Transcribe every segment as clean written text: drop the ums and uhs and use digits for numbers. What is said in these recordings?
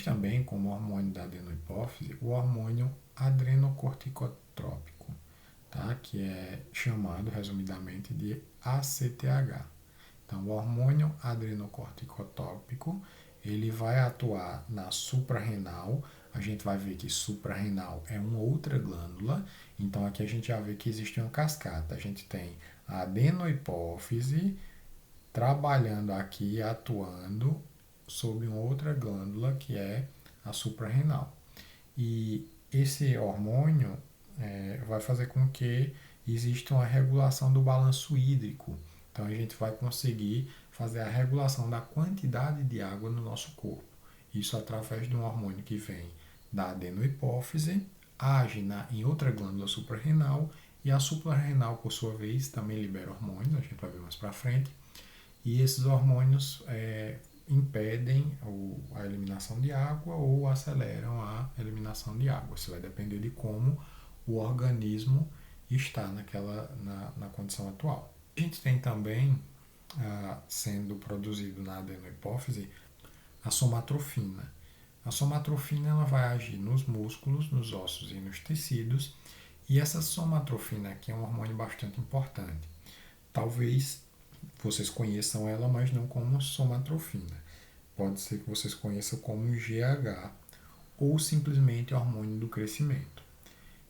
também, como hormônio da adenohipófise, o hormônio adrenocorticotrópico, tá? Que é chamado, resumidamente, de ACTH. Então, o hormônio adrenocorticotrópico, ele vai atuar na suprarrenal. A gente vai ver que suprarrenal é uma outra glândula. Então, aqui a gente já vê que existe uma cascata. A gente tem a adenohipófise trabalhando aqui, atuando sobre uma outra glândula que é a suprarrenal. E esse hormônio vai fazer com que exista uma regulação do balanço hídrico. Então a gente vai conseguir fazer a regulação da quantidade de água no nosso corpo. Isso através de um hormônio que vem da adenohipófise, age em outra glândula suprarrenal e a suprarrenal, por sua vez, também libera hormônios, a gente vai ver mais para frente. E esses hormônios impedem a eliminação de água ou aceleram a eliminação de água. Isso vai depender de como o organismo está na condição atual. A gente tem também, sendo produzido na adenohipófise, a somatrofina. A somatrofina ela vai agir nos músculos, nos ossos e nos tecidos. E essa somatrofina aqui é um hormônio bastante importante. Talvez vocês conheçam ela, mas não como somatrofina. Pode ser que vocês conheçam como GH ou simplesmente hormônio do crescimento.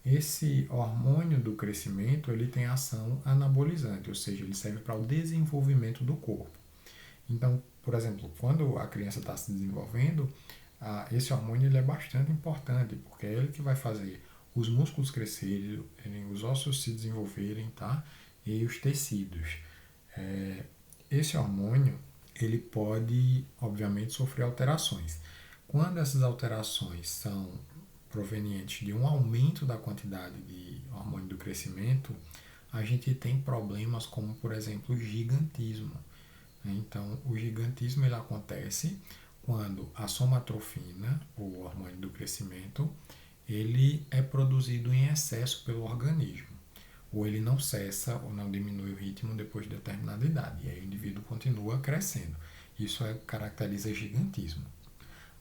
Esse hormônio do crescimento ele tem ação anabolizante, ou seja, ele serve para o desenvolvimento do corpo. Então, por exemplo, quando a criança está se desenvolvendo, esse hormônio ele é bastante importante, porque é ele que vai fazer os músculos crescerem, os ossos se desenvolverem, tá? E os tecidos. Esse hormônio ele pode, obviamente, sofrer alterações. Quando essas alterações são provenientes de um aumento da quantidade de hormônio do crescimento, a gente tem problemas como, por exemplo, o gigantismo. Então, o gigantismo ele acontece quando a somatrofina, o hormônio do crescimento, ele é produzido em excesso pelo organismo. Ou ele não cessa ou não diminui o ritmo depois de determinada idade. E aí o indivíduo continua crescendo. Isso caracteriza gigantismo.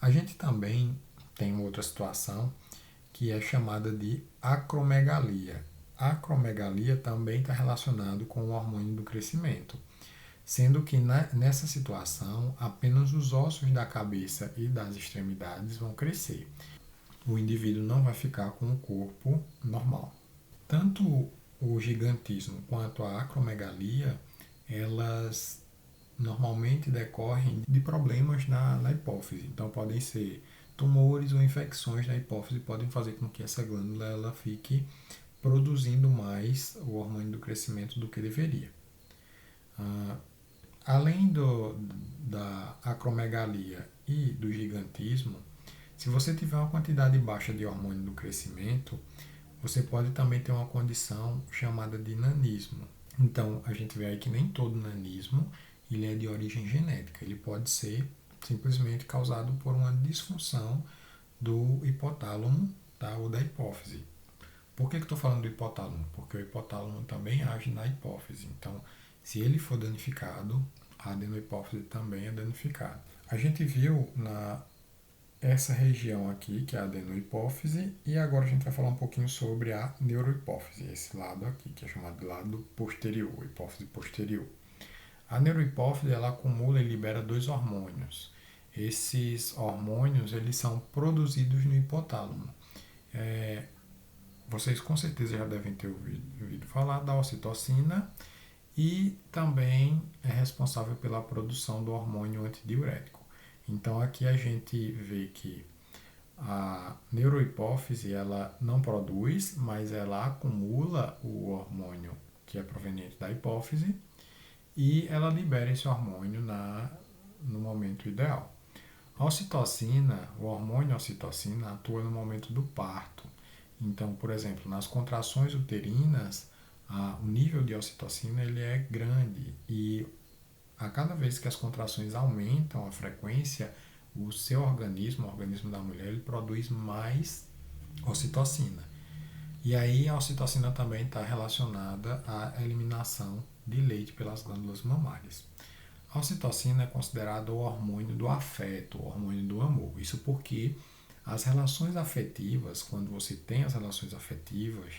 A gente também tem outra situação que é chamada de acromegalia. A acromegalia também está relacionado com o hormônio do crescimento, sendo que nessa situação apenas os ossos da cabeça e das extremidades vão crescer. O indivíduo não vai ficar com o corpo normal. Tanto o gigantismo quanto a acromegalia, elas normalmente decorrem de problemas na hipófise. Então podem ser tumores ou infecções na hipófise podem fazer com que essa glândula ela fique produzindo mais o hormônio do crescimento do que deveria. Além da acromegalia e do gigantismo, se você tiver uma quantidade baixa de hormônio do crescimento, você pode também ter uma condição chamada de nanismo. Então, a gente vê aí que nem todo nanismo ele é de origem genética. Ele pode ser simplesmente causado por uma disfunção do hipotálamo, tá? Ou da hipófise. Por que estou falando do hipotálamo? Porque o hipotálamo também age na hipófise. Então, se ele for danificado, a adenohipófise também é danificada. A gente viu essa região aqui, que é a adenohipófise, e agora a gente vai falar um pouquinho sobre a neurohipófise, esse lado aqui, que é chamado de lado posterior, hipófise posterior. A neurohipófise, ela acumula e libera dois hormônios. Esses hormônios, eles são produzidos no hipotálamo. Vocês com certeza já devem ter ouvido falar da ocitocina e também é responsável pela produção do hormônio antidiurético. Então aqui a gente vê que a neurohipófise ela não produz, mas ela acumula o hormônio que é proveniente da hipófise e ela libera esse hormônio no momento ideal. A ocitocina, o hormônio ocitocina atua no momento do parto. Então, por exemplo, nas contrações uterinas, o nível de ocitocina ele é grande e a cada vez que as contrações aumentam a frequência, o seu organismo, o organismo da mulher, ele produz mais ocitocina. E aí a ocitocina também está relacionada à eliminação de leite pelas glândulas mamárias. A ocitocina é considerada o hormônio do afeto, o hormônio do amor. Isso porque as relações afetivas, quando você tem as relações afetivas,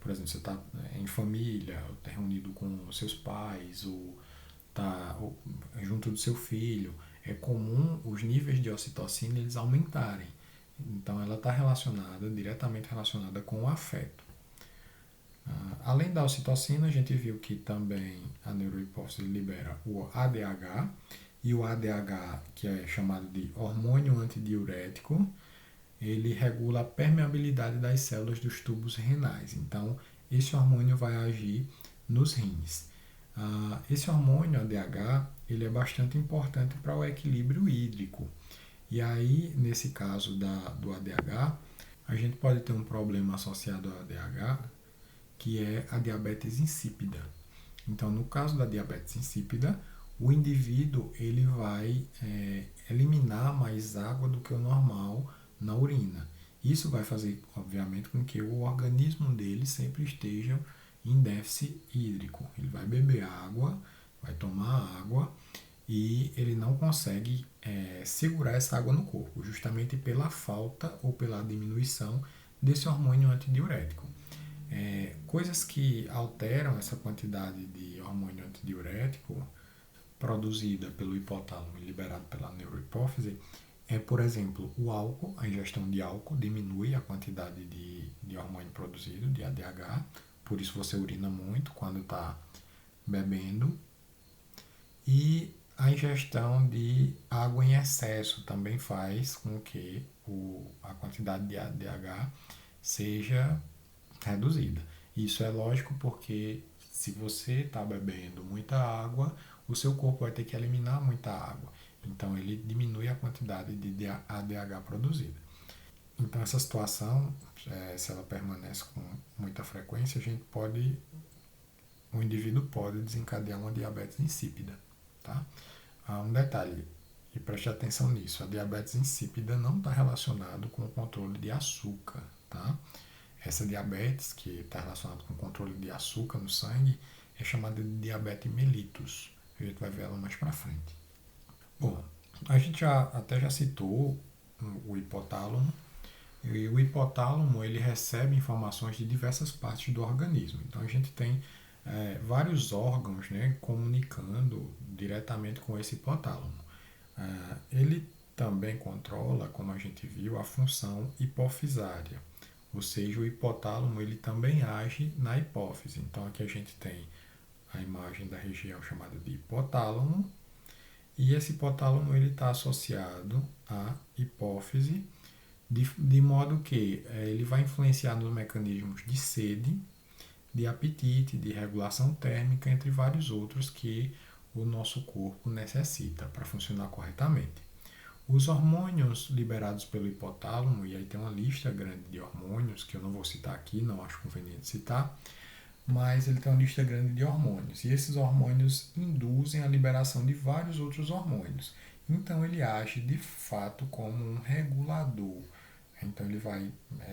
por exemplo, você está em família, está reunido com seus pais, ou está junto do seu filho, é comum os níveis de ocitocina eles aumentarem. Então, ela está diretamente relacionada com o afeto. Além da ocitocina, a gente viu que também a neurohipófise libera o ADH, e o ADH, que é chamado de hormônio antidiurético, ele regula a permeabilidade das células dos tubos renais. Então, esse hormônio vai agir nos rins. Esse hormônio ADH ele é bastante importante para o equilíbrio hídrico. E aí, nesse caso do ADH, a gente pode ter um problema associado ao ADH, que é a diabetes insípida. Então, no caso da diabetes insípida, o indivíduo ele vai eliminar mais água do que o normal na urina. Isso vai fazer, obviamente, com que o organismo dele sempre esteja em déficit hídrico. Ele vai beber água, vai tomar água e ele não consegue segurar essa água no corpo, justamente pela falta ou pela diminuição desse hormônio antidiurético. Coisas que alteram essa quantidade de hormônio antidiurético produzida pelo hipotálamo e liberado pela neurohipófise é, por exemplo, o álcool. A ingestão de álcool diminui a quantidade de hormônio produzido, de ADH, por isso você urina muito quando está bebendo. E a ingestão de água em excesso também faz com que a quantidade de ADH seja reduzida. Isso é lógico porque se você está bebendo muita água, o seu corpo vai ter que eliminar muita água. Então ele diminui a quantidade de ADH produzida. Então essa situação, se ela permanece com muita frequência, o indivíduo pode desencadear uma diabetes insípida. Tá? Um detalhe, e preste atenção nisso, a diabetes insípida não está relacionado com o controle de açúcar. Tá? Essa diabetes, que está relacionada com o controle de açúcar no sangue, é chamada de diabetes mellitus. A gente vai ver ela mais para frente. Bom, a gente até já citou o hipotálamo. E o hipotálamo ele recebe informações de diversas partes do organismo. Então a gente tem vários órgãos, né, comunicando diretamente com esse hipotálamo. Ele também controla, como a gente viu, a função hipofisária. Ou seja, o hipotálamo ele também age na hipófise. Então aqui a gente tem a imagem da região chamada de hipotálamo, e esse hipotálamo ele está associado à hipófise, de modo que ele vai influenciar nos mecanismos de sede, de apetite, de regulação térmica, entre vários outros que o nosso corpo necessita para funcionar corretamente. Os hormônios liberados pelo hipotálamo, e aí tem uma lista grande de hormônios, que eu não vou citar aqui, não acho conveniente citar, mas ele tem uma lista grande de hormônios. E esses hormônios induzem a liberação de vários outros hormônios. Então ele age de fato como um regulador. Então ele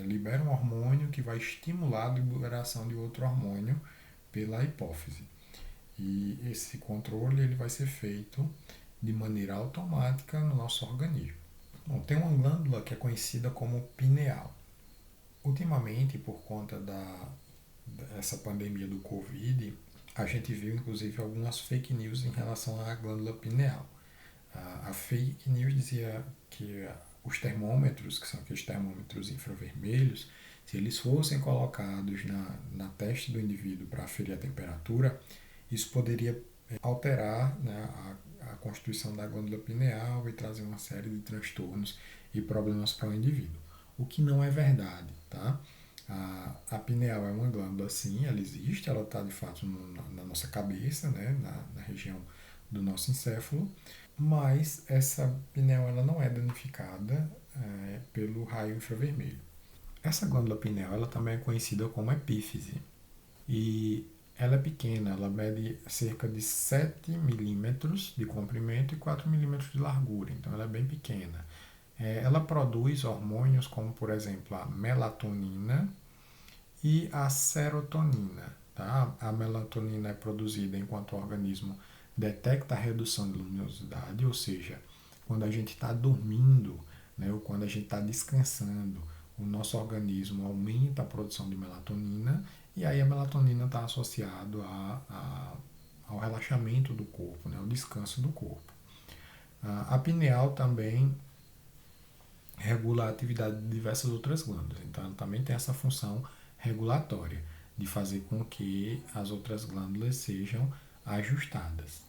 libera um hormônio que vai estimular a liberação de outro hormônio pela hipófise. E esse controle ele vai ser feito de maneira automática no nosso organismo. Bom, tem uma glândula que é conhecida como pineal. Ultimamente, por conta dessa pandemia do Covid, a gente viu inclusive algumas fake news em relação à glândula pineal. A fake news dizia que os termômetros, que são aqueles termômetros infravermelhos, se eles fossem colocados na testa do indivíduo para aferir a temperatura, isso poderia alterar, né, a constituição da glândula pineal e trazer uma série de transtornos e problemas para o indivíduo. O que não é verdade, tá? A pineal é uma glândula, sim, ela existe, ela está de fato na nossa cabeça, né, na região do nosso encéfalo, mas essa pineal ela não é danificada pelo raio infravermelho. Essa glândula pineal ela também é conhecida como epífise e ela é pequena, ela mede cerca de 7 milímetros de comprimento e 4 milímetros de largura, então ela é bem pequena. Ela produz hormônios como, por exemplo, a melatonina e a serotonina. Tá? A melatonina é produzida enquanto o organismo detecta a redução de luminosidade, ou seja, quando a gente está dormindo, né, ou quando a gente está descansando, o nosso organismo aumenta a produção de melatonina e aí a melatonina está associado ao relaxamento do corpo, né, ao descanso do corpo. A pineal também regula a atividade de diversas outras glândulas, então ela também tem essa função regulatória de fazer com que as outras glândulas sejam ajustadas.